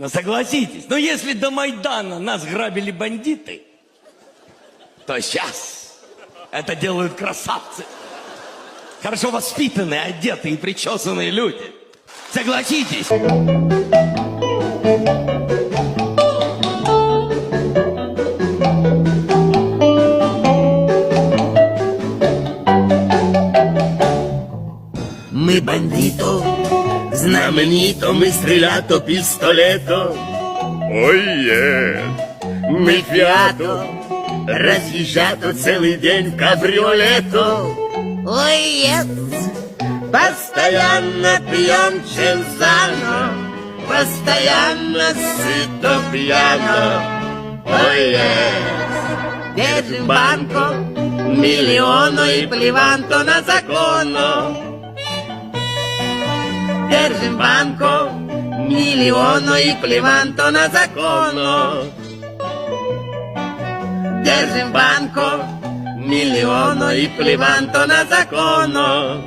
Но согласитесь, но если до Майдана нас грабили бандиты, то сейчас это делают красавцы. Хорошо воспитанные, одетые и причесанные люди. Согласитесь. Мы бандито, знаменито, мы стрелято пистолето. Ой, мы фиато, разъезжато целый день в кабриолето. Ой, постоянно пьем чензано, постоянно сыто пьяно. Ой, держим банко, миллиону и плеванто на закону. Держим банко, миллиону и плеванто на закону. Держим банко, миллиону и плеванто на закону.